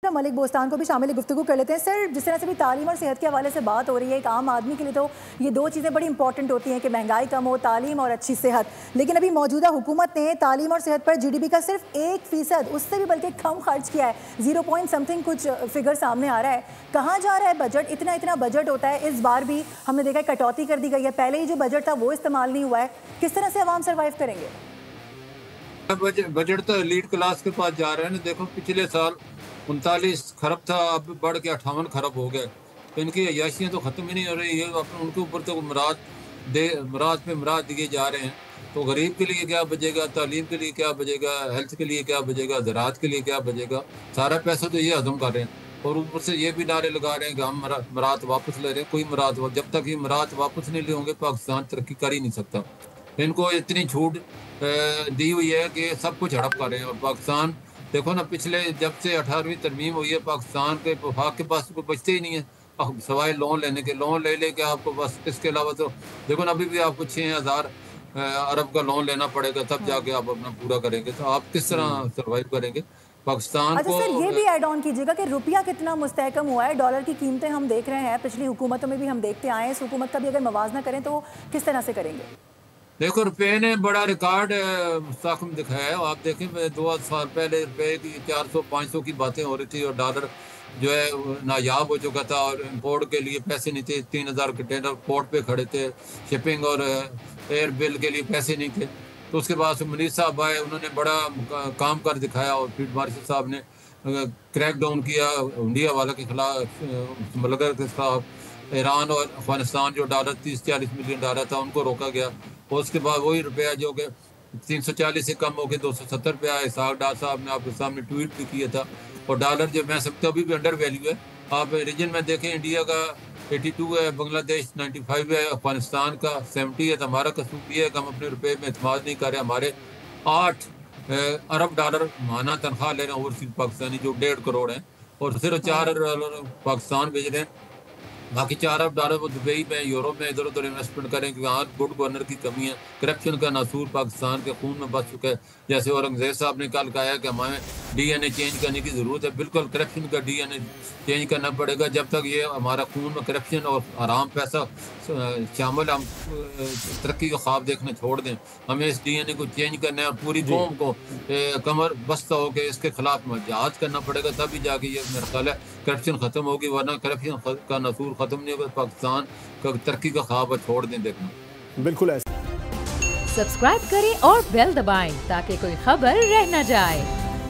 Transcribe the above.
अपना मलिक बोस्तान को भी शामिल गुफ्तगू कर लेते हैं। सर, जिस तरह से भी तालीम और सेहत के हवाले से बात हो रही है, एक आम आदमी के लिए तो ये दो चीज़ें बड़ी इंपॉर्टेंट होती हैं कि महंगाई कम हो, तालीम और अच्छी सेहत। लेकिन अभी मौजूदा हुकूमत ने तालीम और सेहत पर GDP का सिर्फ 1%, उससे भी बल्कि कम खर्च किया है। 0 पॉइंट समथिंग कुछ फिगर सामने आ रहा है। कहाँ जा रहा है बजट? इतना बजट होता है, इस बार भी हमने देखा है कटौती कर दी गई है। पहले ही जो बजट था वो इस्तेमाल नहीं हुआ है। किस तरह से अवाम सर्वाइव करेंगे? बजट तो एलीट क्लास के पास जा रहे हैं ना। देखो, पिछले साल 39 खरब था, अब बढ़ के 58 खरब हो गए। तो इनकी अयाशियाँ तो ख़त्म ही नहीं हो रही है। उनके ऊपर तो मुराद पे मुराद दिए जा रहे हैं। तो गरीब के लिए क्या बचेगा, तालीम के लिए क्या बचेगा, हेल्थ के लिए क्या बचेगा, ज़राअत के लिए क्या बचेगा? सारा पैसा तो ये हजम कर रहे हैं। और ऊपर से ये भी नारे लगा रहे हैं कि हम मुराद वापस ले रहे हैं। कोई मुराद, जब तक ये मुराद वापस नहीं ले होंगे पाकिस्तान तरक्की कर ही नहीं सकता। इनको इतनी छूट दी हुई है कि सब कुछ हड़प कर रहे हैं। और पाकिस्तान देखो ना, पिछले जब से 18वीं तरमीम हुई है, पाकिस्तान के वफाक के पास कोई बचते ही नहीं है सवाए लोन लेने के। लोन ले लेके आपको बस, इसके अलावा तो देखो ना, अभी भी आपको 6000 अरब का लोन लेना पड़ेगा, तब जाके आप अपना पूरा करेंगे। तो आप किस तरह सर्वाइव करेंगे पाकिस्तान अच्छा को? सर, ये भी ऐड ऑन कीजिएगा कि रुपया कितना मुस्तहकम हुआ है। डॉलर की कीमतें हम देख रहे हैं, पिछली हुकूमतों में भी हम देखते आए हैं। इस हुकूमत का भी अगर मवाजना करें तो किस तरह से करेंगे? देखो, रुपये ने बड़ा रिकॉर्ड मुस्तहकम दिखाया है। आप देखें, 2 साल पहले रुपये की 400-500 की बातें हो रही थी और डॉलर जो है नायाब हो चुका था। और इंपोर्ट के लिए पैसे नहीं थे, 3000 कंटेनर पोर्ट पे खड़े थे। शिपिंग और एयर बिल के लिए पैसे नहीं थे। तो उसके बाद मनीष साहब आए, उन्होंने बड़ा काम कर दिखाया। और फील्ड मार्शल साहब ने क्रैक डाउन किया इंडिया वाला के खिलाफ, मुल्क के खिलाफ। ईरान और अफगानिस्तान जो डॉलर 30-40 मिलियन डॉलर था, उनको रोका गया। और उसके बाद वही रुपया जो कि 340 से कम होकर 270 पे आया। इसहाक डार साहब ने आपके सामने ट्वीट भी किया था। और डॉलर जो मैं समझता हूँ अभी भी अंडर वैल्यू है। आप रीजन में देखें, इंडिया का 82 है, बांग्लादेश 95 है, अफगानिस्तान का 70 है। तो हमारा कसूर ये है कि हम अपने रुपये में इस्तेमाल नहीं कर रहे। हमारे 8 अरब डॉलर माना तनख्वाह ले रहे हैं ओवरसीज पाकिस्तानी, जो 1.5 करोड़ हैं। और सिर्फ 4 अरब डॉलर पाकिस्तान भेज रहे हैं। बाकी 4 अरब डॉलर वो दुबई में, यूरोप में इधर उधर इन्वेस्टमेंट करें, क्योंकि वहाँ गुड गवर्नर की कमी है। करप्शन का नासूर पाकिस्तान के खून में बस चुका है। जैसे औरंगजेब साहब ने कल कहा कि हमें DNA चेंज करने की ज़रूरत है। बिल्कुल करप्शन का DNA चेंज करना पड़ेगा। जब तक ये हमारा खून में करप्शन और हराम पैसा शामिल, हम तरक्की का ख्वाब देखना छोड़ दें। हमें इस DNA को चेंज करना है और पूरी कौम को कमर बस्ता होकर इसके खिलाफ जहाज करना पड़ेगा। तभी जाके ये मेरा ख्याल है करप्शन ख़त्म होगी। वरना करप्शन का नसूर ख़त्म नहीं होगा। पाकिस्तान का तरक्की का ख्वाब छोड़ दें देखना। बिल्कुल ऐसा। सब्सक्राइब करें और बेल दबाएं ताकि कोई खबर रह न जाए।